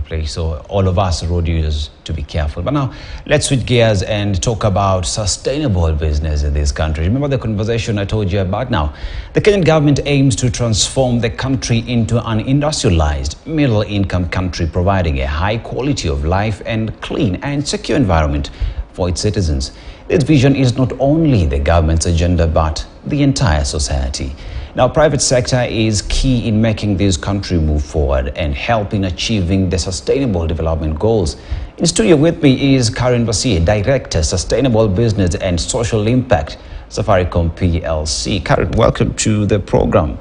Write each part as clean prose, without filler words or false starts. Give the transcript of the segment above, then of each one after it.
place. So all of us road users to be careful. But now let's switch gears and talk about sustainable business in this country. Remember the conversation I told you about now? The Kenyan government aims to transform the country into an industrialized middle-income country, providing a high quality of life and clean and secure environment for its citizens. This vision is not only the government's agenda, but the entire society. Now, private sector is key in making this country move forward and help in achieving the sustainable development goals. In studio with me is Karen Basiye, Director, Sustainable Business and Social Impact, Safaricom PLC. Karen, welcome to the program.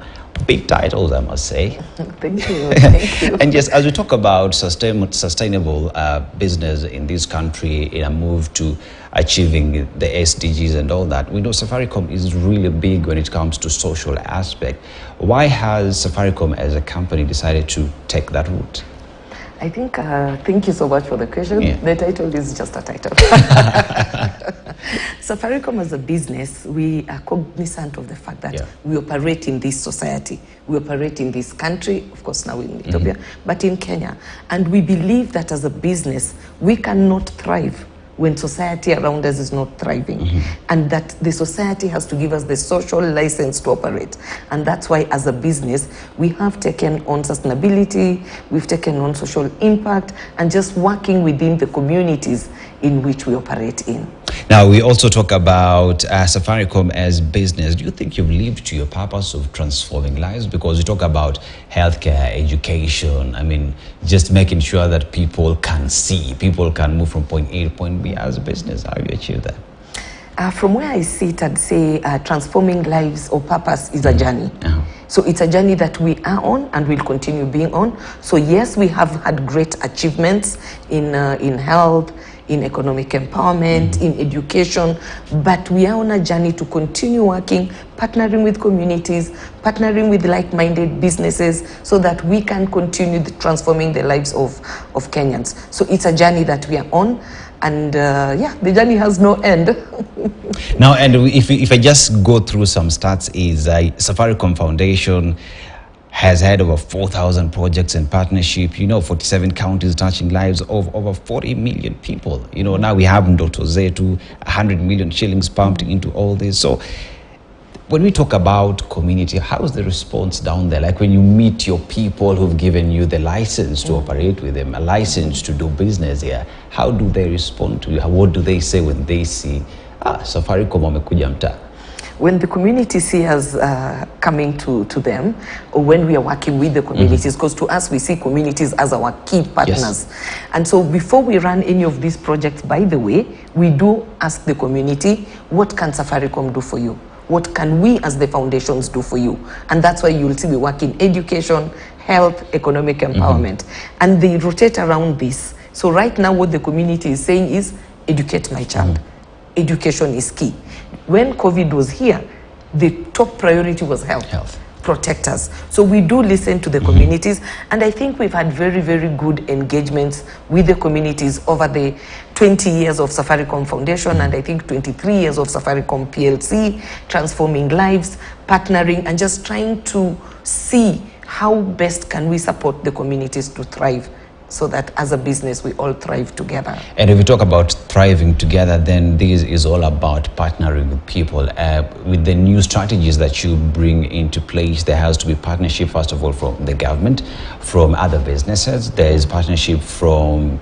Big titles, I must say. Thank you. Thank you. And yes, as we talk about sustainable business in this country in a move to achieving the SDGs and all that, we know Safaricom is really big when it comes to social aspect. Why has Safaricom as a company decided to take that route? I think, thank you so much for the question. Yeah. The title is just a title. Safaricom as a business, we are cognizant of the fact that we operate in this society. We operate in this country, of course now in Ethiopia, but in Kenya. And we believe that as a business, we cannot thrive when society around us is not thriving, and that the society has to give us the social license to operate. And that's why as a business, we have taken on sustainability, we've taken on social impact, and just working within the communities in which we operate in. Now, we also talk about Safaricom as business. Do you think you've lived to your purpose of transforming lives? Because you talk about healthcare, education, I mean, just making sure that people can see, people can move from point A to point B as a business. How do you achieve that? From where I sit, I'd say transforming lives or purpose is a journey. So it's a journey that we are on and will continue being on. So yes, we have had great achievements in health, in economic empowerment, in education, but we are on a journey to continue working, partnering with communities, partnering with like-minded businesses so that we can continue transforming the lives of Kenyans. So it's a journey that we are on, and the journey has no end. Now, and if I just go through some stats, is Safaricom Foundation has had over 4,000 projects and partnership, 47 counties touching lives of over 40 million people. Now we have Zetu, 100 million shillings pumped into all this. So when we talk about community, how is the response down there? Like when you meet your people who've given you the license to operate with them, a license to do business here, how do they respond to you? What do they say when they see, Safaricom wamekuja mtaa? When the community see us coming to them, or when we are working with the communities, because to us we see communities as our key partners. Yes. And so before we run any of these projects, by the way, we do ask the community, what can Safaricom do for you? What can we as the foundations do for you? And that's why you'll see we work in education, health, economic empowerment. And they rotate around this. So right now what the community is saying is, educate my child. Education is key. When COVID was here, the top priority was health. Protect us. So we do listen to the communities, and I think we've had very, very good engagements with the communities over the 20 years of Safaricom Foundation, and I think 23 years of Safaricom PLC, transforming lives, partnering, and just trying to see how best can we support the communities to thrive, so that as a business we all thrive together. And if we talk about thriving together, then this is all about partnering with people. With the new strategies that you bring into place, there has to be partnership, first of all, from the government, from other businesses. There is partnership from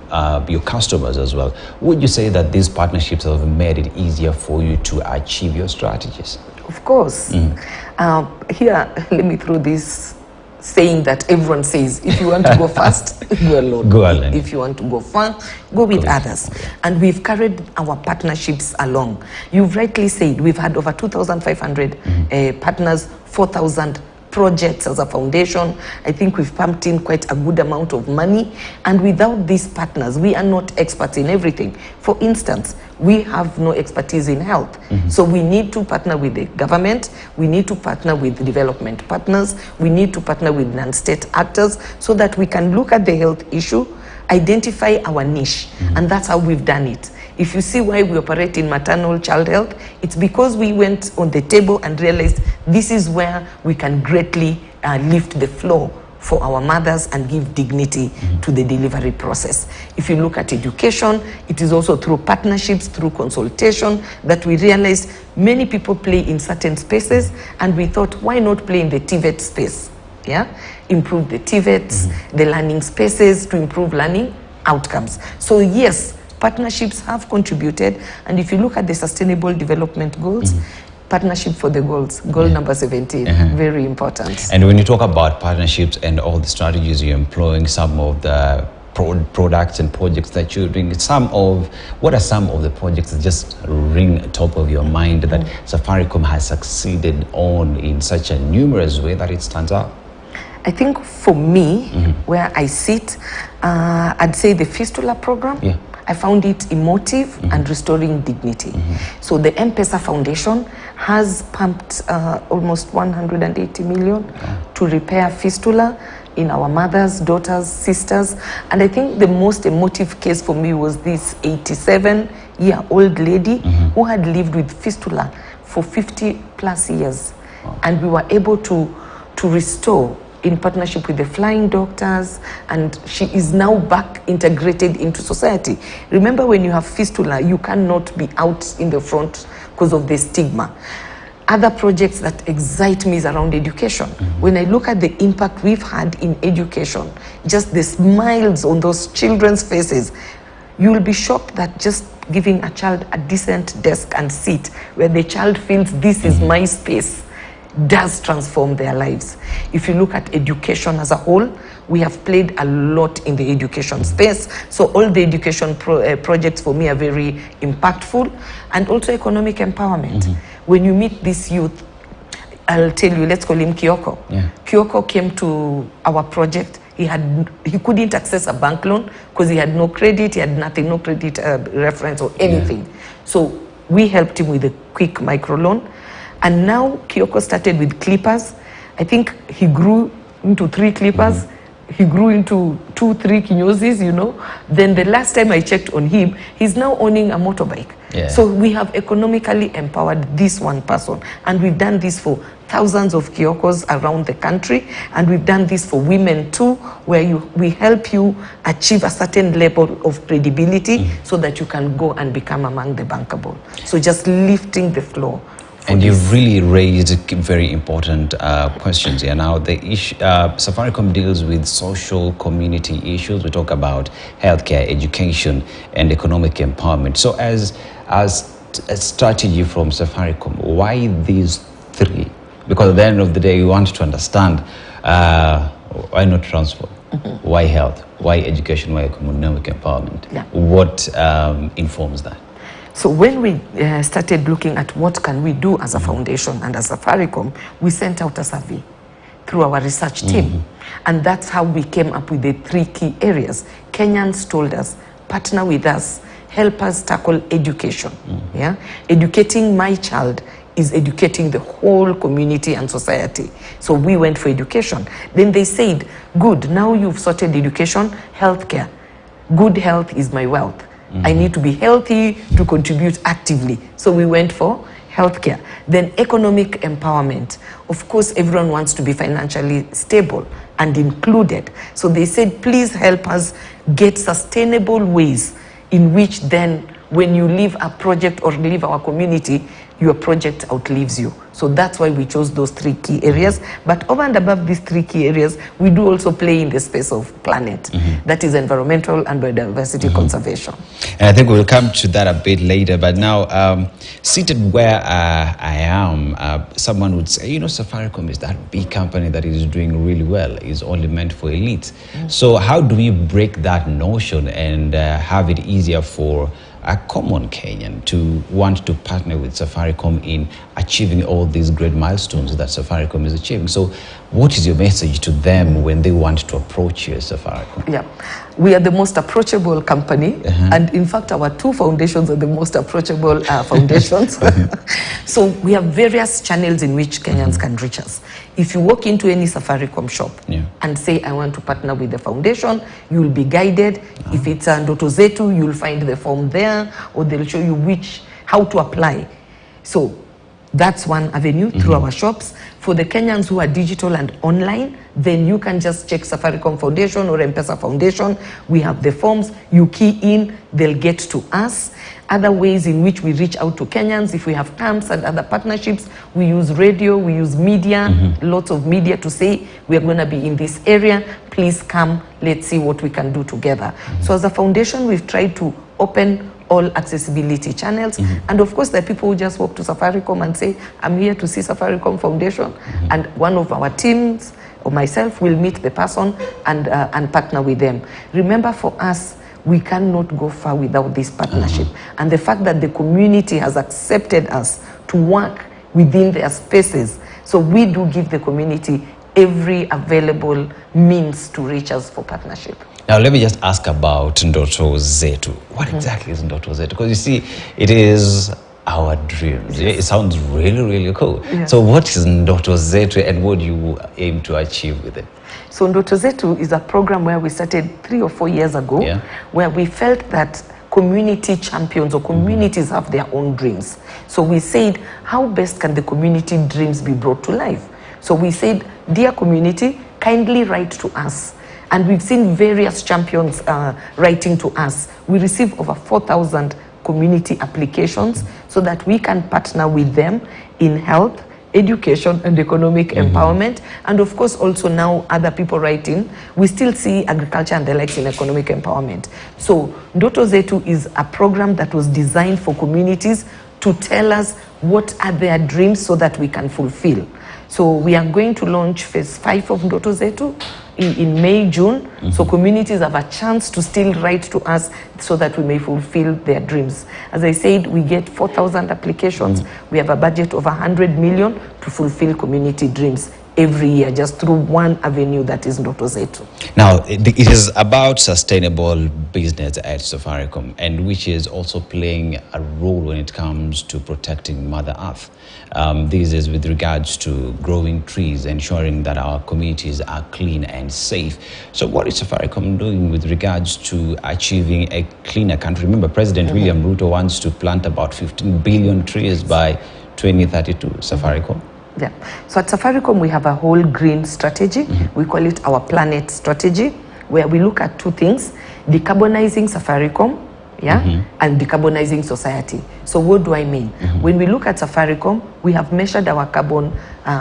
your customers as well. Would you say that these partnerships have made it easier for you to achieve your strategies? Of course. Here, let me throw this saying that everyone says, if you want to go fast, go alone. Go alone. If you want to go far, go with others. And we've carried our partnerships along. You've rightly said, we've had over 2,500 partners, 4,000 projects as a foundation. I think we've pumped in quite a good amount of money. And without these partners, we are not experts in everything. For instance, we have no expertise in health. So we need to partner with the government. We need to partner with development partners. We need to partner with non-state actors so that we can look at the health issue, identify our niche. And that's how we've done it. If you see why we operate in maternal child health, it's because we went on the table and realized this is where we can greatly lift the flow for our mothers and give dignity to the delivery process. If you look at education, it is also through partnerships, through consultation, that we realized many people play in certain spaces, and we thought, why not play in the TVET space? Yeah, improve the TVETs, the learning spaces to improve learning outcomes. So yes, partnerships have contributed, and if you look at the Sustainable Development Goals, partnership for the goals, goal number 17, very important. And when you talk about partnerships and all the strategies you're employing, some of the products and projects that you're doing, what are some of the projects that just ring top of your mind that Safaricom has succeeded on in such a numerous way that it stands out? I think for me, where I sit, I'd say the fistula program. I found it emotive and restoring dignity. So the M-Pesa Foundation has pumped almost 180 million to repair fistula in our mothers, daughters, sisters. And I think the most emotive case for me was this 87-year-old lady who had lived with fistula for 50 plus years. And we were able to restore in partnership with the flying doctors, and she is now back integrated into society. Remember, when you have fistula, you cannot be out in the front because of the stigma. Other projects that excite me is around education. When I look at the impact we've had in education, just the smiles on those children's faces, you will be shocked that just giving a child a decent desk and seat where the child feels this is my space does transform their lives. If you look at education as a whole, we have played a lot in the education space. So all the education projects for me are very impactful, and also economic empowerment. When you meet this youth, I'll tell you, let's call him Kyoko. Kyoko came to our project. He couldn't access a bank loan because he had no credit, he had nothing, no credit reference or anything. So we helped him with a quick microloan. And now Kyoko started with clippers. I think he grew into 3 clippers. He grew into 2-3 kinyozis, you know. Then the last time I checked on him, he's now owning a motorbike. So we have economically empowered this one person. And we've done this for thousands of Kyokos around the country. And we've done this for women too, where we help you achieve a certain level of credibility so that you can go and become among the bankable. So just lifting the floor. And you've really raised very important questions here. Now, the issue, Safaricom deals with social community issues. We talk about healthcare, education, and economic empowerment. So as a strategy from Safaricom, why these 3? Because at the end of the day, we want to understand why not transport, why health, why education, why economic empowerment. What informs that? So when we started looking at what can we do as a foundation and as Safaricom, we sent out a survey through our research team. And that's how we came up with the 3 key areas. Kenyans told us, partner with us, help us tackle education. Educating my child is educating the whole community and society. So we went for education. Then they said, good, now you've sorted education, healthcare. Good health is my wealth. I need to be healthy to contribute actively. So we went for healthcare. Then economic empowerment. Of course, everyone wants to be financially stable and included. So they said, please help us get sustainable ways in which then when you leave a project or leave our community, your project outlives you. So that's why we chose those 3 key areas. But over and above these 3 key areas, we do also play in the space of planet. That is environmental and biodiversity conservation. And I think we'll come to that a bit later. But now, seated where I am, someone would say, you know, Safaricom is that big company that is doing really well, is only meant for elites. So how do we break that notion and have it easier for a common Kenyan to want to partner with Safaricom in achieving all these great milestones that Safaricom is achieving? So what is your message to them when they want to approach you as Safaricom? We are the most approachable company, and in fact our 2 foundations are the most approachable foundations. So we have various channels in which Kenyans can reach us. If you walk into any Safaricom shop and say, I want to partner with the foundation, you will be guided. If it's a Zetu, you'll find the form there, or they'll show you how to apply. So That's one avenue through our shops. For the Kenyans who are digital and online, then you can just check Safaricom Foundation or M-Pesa Foundation. We have the forms. You key in, they'll get to us. Other ways in which we reach out to Kenyans, if we have camps and other partnerships, we use radio, we use media, lots of media to say, we're going to be in this area, please come, let's see what we can do together. So as a foundation, we've tried to open all accessibility channels. And of course, there are people who just walk to Safaricom and say, I'm here to see Safaricom Foundation. And one of our teams or myself will meet the person and partner with them. Remember, for us, we cannot go far without this partnership. And the fact that the community has accepted us to work within their spaces. So we do give the community every available means to reach us for partnership. Now, let me just ask about Ndoto Zetu. What exactly is Ndoto Zetu? Because you see, it is our dreams. It sounds really, really cool. So what is Ndoto Zetu and what do you aim to achieve with it? So Ndoto Zetu is a program where we started 3 or 4 years ago, where we felt that community champions or communities have their own dreams. So we said, how best can the community dreams be brought to life? So we said, dear community, kindly write to us. And we've seen various champions writing to us. We receive over 4,000 community applications so that we can partner with them in health, education, and economic empowerment. And of course, also now other people writing, we still see agriculture and the likes in economic empowerment. So Ndoto Zetu is a program that was designed for communities to tell us what are their dreams so that we can fulfill. So we are going to launch phase 5 of Ndoto Zetu in May, June. So communities have a chance to still write to us so that we may fulfill their dreams. As I said, we get 4,000 applications. We have a budget of 100 million to fulfill community dreams every year, just through one avenue, that is Ndoto Zetu. Now, it is about sustainable business at Safaricom, and which is also playing a role when it comes to protecting Mother Earth. This is with regards to growing trees, ensuring that our communities are clean and safe. So what is Safaricom doing with regards to achieving a cleaner country? Remember, President William Ruto wants to plant about 15 billion trees by 2032, Safaricom. Yeah. So at Safaricom, we have a whole green strategy. We call it our planet strategy, where we look at two things: decarbonizing Safaricom, and decarbonizing society. So what do I mean? When we look at Safaricom, we have measured our carbon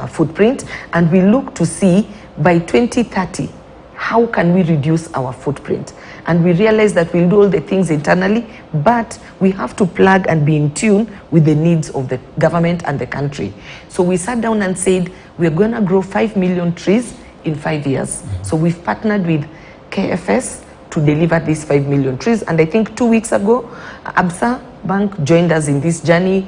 footprint, and we look to see by 2030, how can we reduce our footprint? And we realize that we'll do all the things internally, but we have to plug and be in tune with the needs of the government and the country. So we sat down and said, we're going to grow 5 million trees in 5 years. So we've partnered with KFS to deliver these 5 million trees. And I think 2 weeks ago, ABSA Bank joined us in this journey.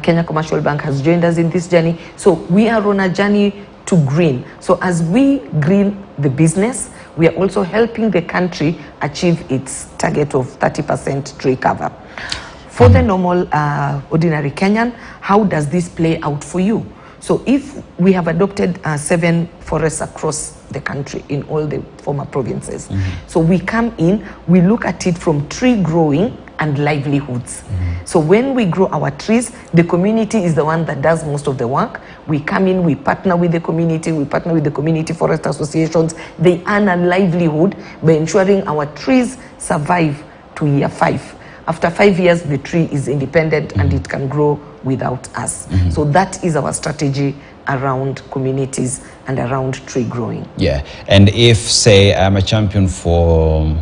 Kenya Commercial Bank has joined us in this journey. So we are on a journey to green. So as we green the business, we are also helping the country achieve its target of 30% tree cover. For the normal, ordinary Kenyan, how does this play out for you? So if we have adopted 7 forests across the country in all the former provinces, so we come in, we look at it from tree growing and livelihoods. So when we grow our trees, the community is the one that does most of the work. We come in, we partner with the community, we partner with the community forest associations. They earn a livelihood by ensuring our trees survive to year 5. After 5 years, the tree is independent and it can grow without us. So that is our strategy around communities and around tree growing. Yeah, and if, say, I'm a champion for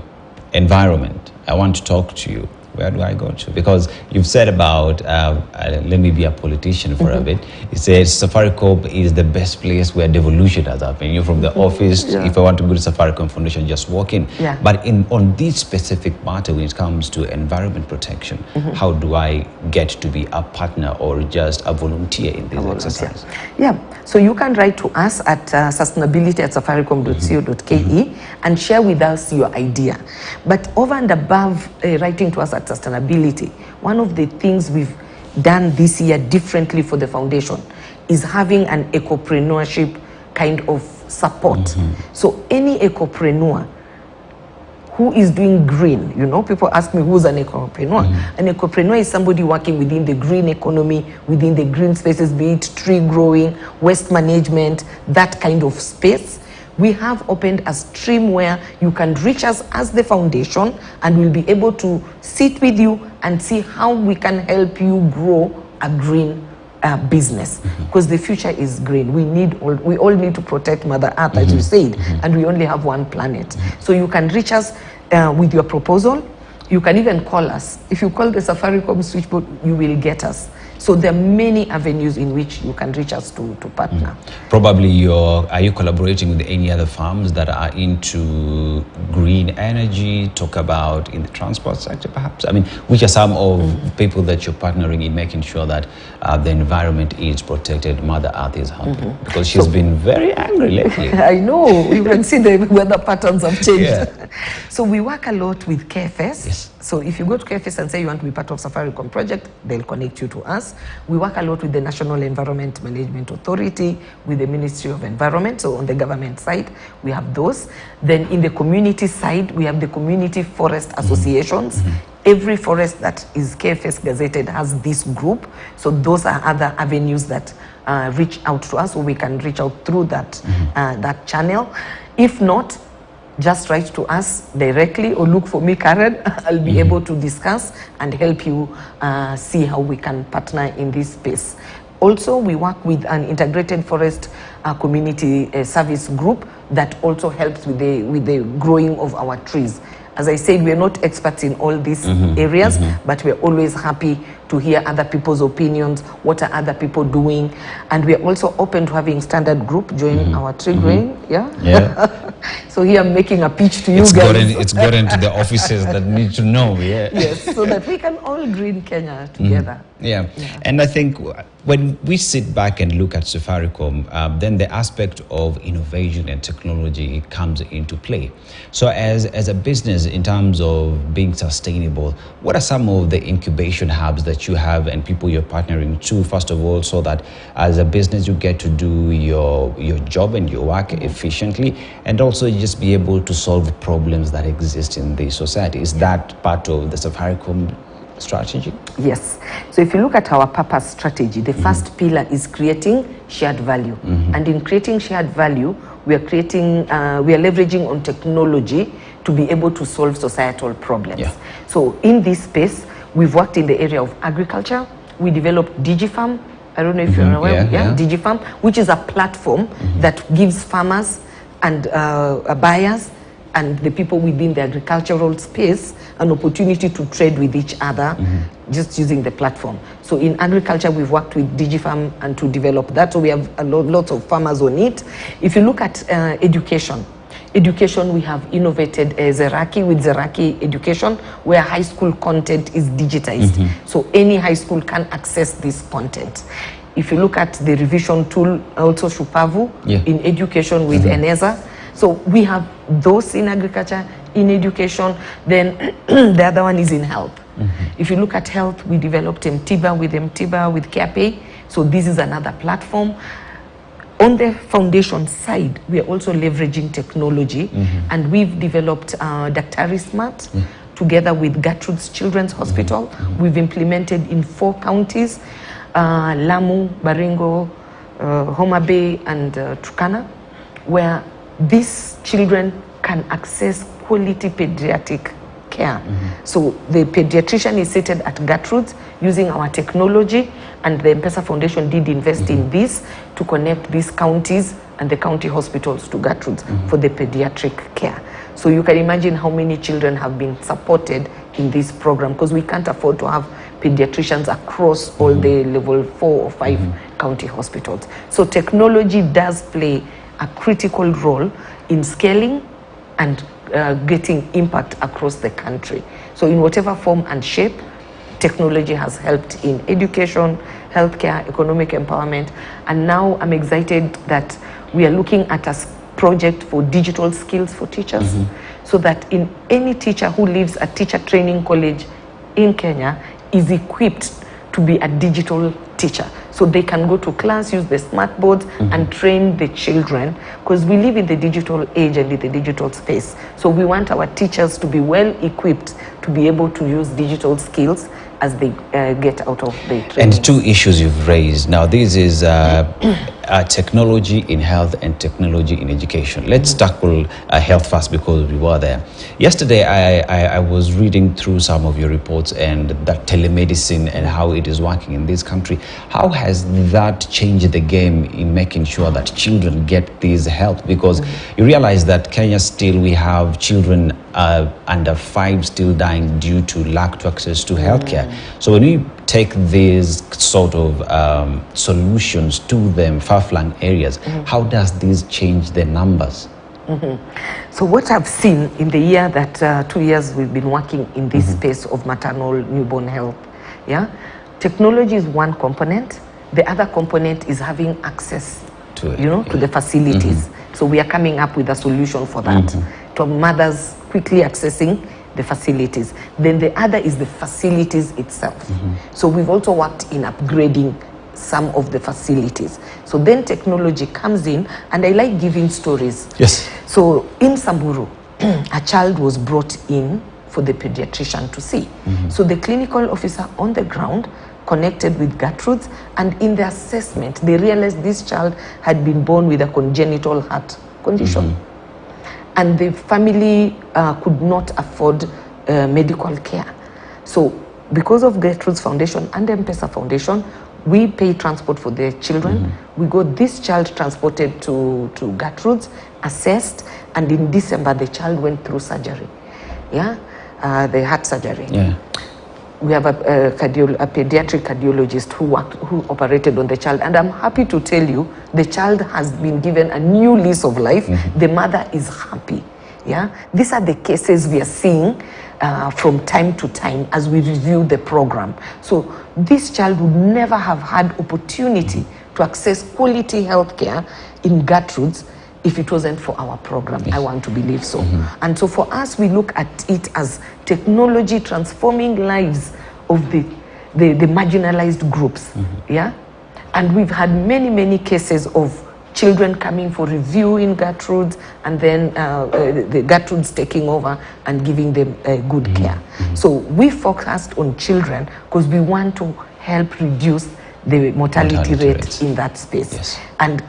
environment, I want to talk to you, where do I go to? Because you've said about, let me be a politician for a bit. You said Safaricom is the best place where devolution has happened. You're from the office, if I want to go to Safaricom Foundation, just walk in. But on this specific matter, when it comes to environment protection, how do I get to be a partner or just a volunteer in this exercise? Yeah, so you can write to us at sustainability@safaricom.co.ke and share with us your idea. But over and above writing to us at sustainability, one of the things we've done this year differently for the foundation is having an ecopreneurship kind of support. So any ecopreneur who is doing green. You know, people ask me, who's an ecopreneur? An ecopreneur is somebody working within the green economy, within the green spaces, be it tree growing, waste management, that kind of space. We have opened a stream where you can reach us as the foundation, and we'll be able to sit with you and see how we can help you grow a green business, because the future is green. We all need to protect Mother Earth, as you said, and we only have one planet. So you can reach us with your proposal. You can even call us. If you call the Safaricom switchboard, you will get us. So there are many avenues in which you can reach us to partner. Probably are you collaborating with any other firms that are into green energy, talk about in the transport sector perhaps? I mean, which are some of people that you're partnering in making sure that the environment is protected, Mother Earth is happy? Because she's been very angry lately. I know, you can see the weather patterns have changed. So we work a lot with KFS. Yes. So if you go to KFS and say you want to be part of Safaricom project, they'll connect you to us. We work a lot with the National Environment Management Authority, with the Ministry of Environment. So on the government side, we have those. Then in the community side, we have the community forest associations. Every forest that is KFS gazetted has this group. So those are other avenues that reach out to us, so we can reach out through that, that channel. If not, just write to us directly or look for me, Karen. I'll be able to discuss and help you see how we can partner in this space. Also, we work with an integrated forest community service group that also helps with the growing of our trees. As I said, we're not experts in all these areas, but we're always happy to hear other people's opinions, what are other people doing, and we're also open to having standard group join our tree growing. So here I'm making a pitch to you guys. It's gotten to the offices that need to know. Yes, so that we can all green Kenya together. And I think when we sit back and look at Safaricom, then the aspect of innovation and technology comes into play. So as a business, in terms of being sustainable, what are some of the incubation hubs that you have and people you're partnering to, first of all, so that as a business you get to do your job and your work efficiently, and also just be able to solve problems that exist in the society? Is that part of the Safaricom strategy? Yes. So if you look at our purpose strategy, the first pillar is creating shared value. And in creating shared value, we are leveraging on technology to be able to solve societal problems. So in this space, we've worked in the area of agriculture. We developed DigiFarm. I don't know if you're aware. DigiFarm, which is a platform that gives farmers and buyers and the people within the agricultural space an opportunity to trade with each other just using the platform. So in agriculture, we've worked with DigiFarm and to develop that. So we have lots of farmers on it. If you look at education, we have innovated Zeraki with Zeraki Education, where high school content is digitized. So any high school can access this content. If you look at the revision tool, also Shupavu, in education with Eneza. So we have those in agriculture, in education. Then the other one is in health. If you look at health, we developed Mtiba with CarePay. So this is another platform. On the foundation side, we are also leveraging technology, and we've developed Daktari Smart together with Gertrude's Children's Hospital. We've implemented in 4 counties, Lamu, Baringo, Homa Bay, and Turkana, where these children can access quality pediatric care. So the pediatrician is seated at Gertrude's using our technology, and the M-Pesa Foundation did invest in this to connect these counties and the county hospitals to Gertrude's for the pediatric care. So you can imagine how many children have been supported in this program, because we can't afford to have pediatricians across all the level 4 or 5 county hospitals. So technology does play a critical role in scaling and getting impact across the country. So in whatever form and shape, technology has helped in education, healthcare, economic empowerment, and now I'm excited that we are looking at a project for digital skills for teachers, so that in any teacher who leaves a teacher training college in Kenya is equipped to be a digital teacher. teacher. So they can go to class, use the smart boards, and train the children, because we live in the digital age and in the digital space. So we want our teachers to be well equipped to be able to use digital skills as they get out of the training. And two issues you've raised. Now, this is technology in health and technology in education. Let's tackle health first because we were there. Yesterday, I was reading through some of your reports and that telemedicine and how it is working in this country. How has that changed the game in making sure that children get this health? Because you realize that Kenya still, we have children under 5 still dying due to lack of access to healthcare. So when we take these sort of solutions to them far-flung areas, how does this change the numbers? So what I've seen in the year that 2 years we've been working in this space of maternal newborn health, technology is one component. The other component is having access to it, to the facilities. So we are coming up with a solution for that, to mothers quickly accessing the facilities. Then the other is the facilities itself. So we've also worked in upgrading some of the facilities. So then technology comes in, and I like giving stories. Yes. So in Samburu, a child was brought in for the pediatrician to see. So the clinical officer on the ground connected with Gertrude's, and in the assessment, they realized this child had been born with a congenital heart condition. And the family could not afford medical care. So because of Gertrude's Foundation and M-Pesa Foundation, we pay transport for the children. We got this child transported to Gertrude's, assessed, and in December, the child went through surgery. The heart surgery. We have a pediatric cardiologist who operated on the child, and I'm happy to tell you the child has been given a new lease of life. The mother is happy. These are the cases we are seeing from time to time as we review the program. So this child would never have had opportunity to access quality health care in Gertrude's if it wasn't for our program. I want to believe so. And so for us, we look at it as technology transforming lives of the marginalized groups. And we've had many, many cases of children coming for review in Gertrude's, and then the Gertrude's taking over and giving them good care. So we focused on children because we want to help reduce the mortality rate in that space. And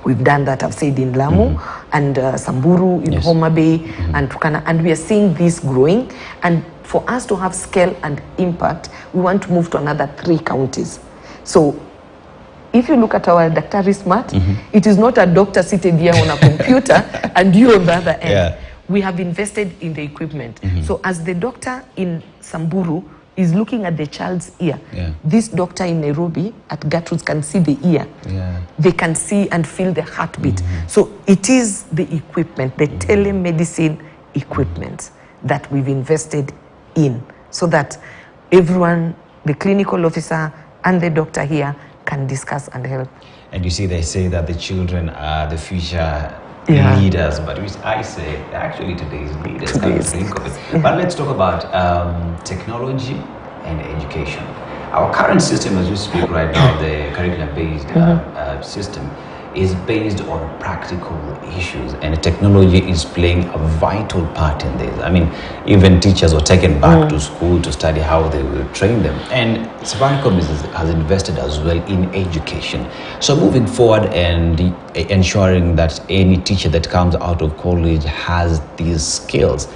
we've done that, I've said, in Lamu and Samburu, in Homa Bay, and Turkana, and we are seeing this growing. And for us to have scale and impact, we want to move to another 3 counties. So if you look at our Daktari Smart, it is not a doctor seated here on a computer and you on the other end. We have invested in the equipment. So as the doctor in Samburu is looking at the child's ear, this doctor in Nairobi at Gertrude's can see the ear. They can see and feel the heartbeat. So it is the equipment, the telemedicine equipment that we've invested in, so that everyone, the clinical officer and the doctor here, can discuss and help. And you see, they say that the children are the future leaders, but which I say actually today's leaders coming to think of it. But let's talk about technology and education. Our current system, as we speak right now, the curriculum-based system, is based on practical issues, and technology is playing a vital part in this. I mean, even teachers were taken back to school to study how they will train them, and Safaricom has invested as well in education. So moving forward and ensuring that any teacher that comes out of college has these skills,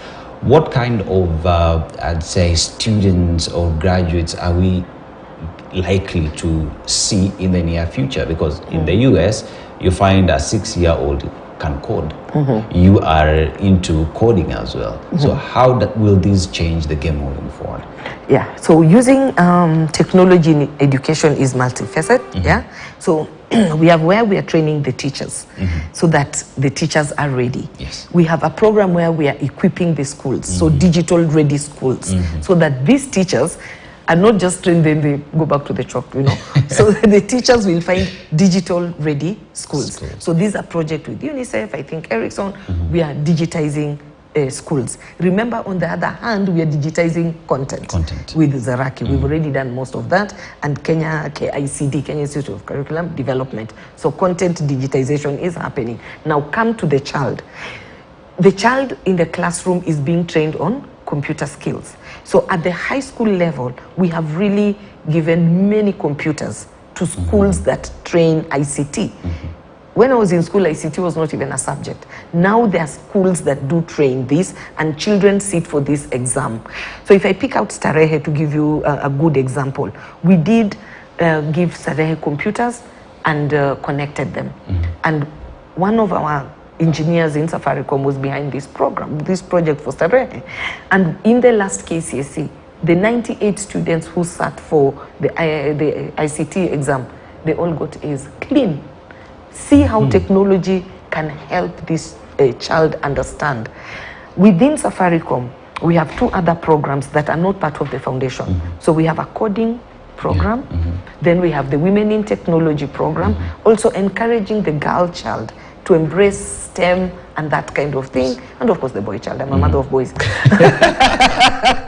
what kind of, I'd say, students or graduates are we likely to see in the near future? Because in the US, you find a 6-year-old can code. You are into coding as well. So how will this change the game moving forward? So using technology in education is multifaceted. So we have where we are training the teachers so that the teachers are ready. We have a program where we are equipping the schools, so digital ready schools, so that these teachers are not just trained, then they go back to the chalk, So the teachers will find digital ready schools. So these are projects with UNICEF, I think Ericsson, we are digitizing schools. Remember, on the other hand, we are digitizing content. With Zaraki. We've already done most of that, and Kenya KICD, Kenya Institute of Curriculum Development. So content digitization is happening. Now come to the child. The child in the classroom is being trained on computer skills. So at the high school level, we have really given many computers to schools that train ICT. When I was in school, ICT was not even a subject. Now there are schools that do train this, and children sit for this exam. So if I pick out Starehe to give you a good example, we did give Starehe computers and connected them. And one of our engineers in Safaricom was behind this program, this project for Starehe. And in the last KCSE, the 98 students who sat for the ICT exam, they all got A's. Clean. See how technology can help this child understand. Within Safaricom, we have 2 other programs that are not part of the foundation. So we have a coding program, then we have the Women in Technology program, also encouraging the girl child to embrace STEM and that kind of thing, and of course the boy child. I'm a mother of boys.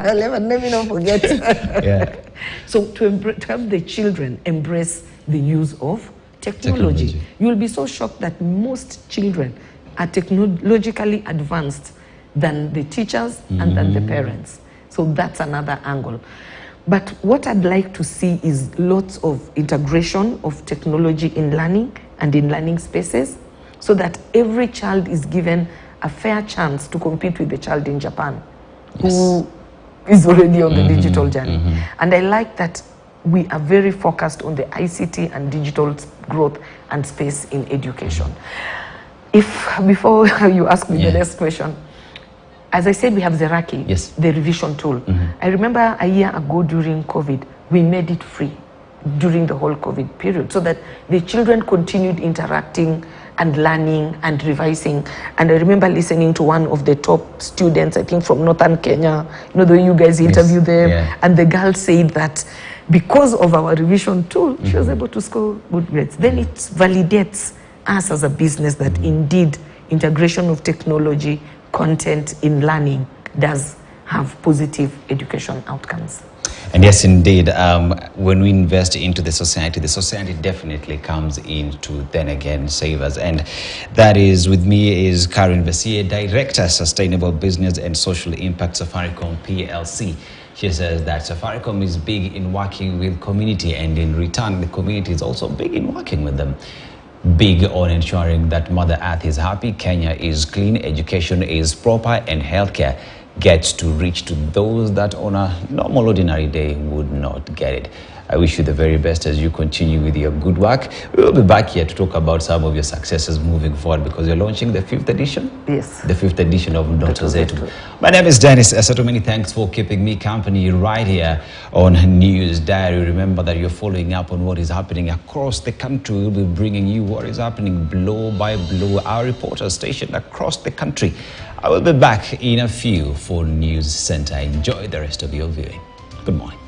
Let me not forget. So to have the children embrace the use of technology. You will be so shocked that most children are technologically advanced than the teachers and than the parents. So that's another angle. But what I'd like to see is lots of integration of technology in learning and in learning spaces, so that every child is given a fair chance to compete with the child in Japan, who is already on the digital journey. And I like that we are very focused on the ICT and digital growth and space in education. Before you ask me the next question, as I said, we have Zeraki, the revision tool. I remember a year ago during COVID, we made it free during the whole COVID period, so that the children continued interacting and learning and revising. And I remember listening to one of the top students, I think from Northern Kenya, you know, the way you guys interviewed them, and the girl said that because of our revision tool, she was able to score good grades. Then it validates us as a business that indeed integration of technology, content in learning does have positive education outcomes. And yes, indeed, when we invest into the society definitely comes in to then again save us. And that is, with me is Karen Basiye, Director, Sustainable Business and Social Impact, Safaricom PLC. She says that Safaricom is big in working with community, and in return, the community is also big in working with them. Big on ensuring that Mother Earth is happy, Kenya is clean, education is proper, and healthcare gets to reach to those that on a normal, ordinary day would not get it. I wish you the very best as you continue with your good work. We will be back here to talk about some of your successes moving forward, because you're launching the 5th edition? Yes. The 5th edition of Dr. Zetu. My name is Dennis Esato. Many thanks for keeping me company right here on News Diary. Remember that you're following up on what is happening across the country. We'll be bringing you what is happening blow by blow. Our reporters stationed across the country. I will be back in a few for News Center. Enjoy the rest of your viewing. Good morning.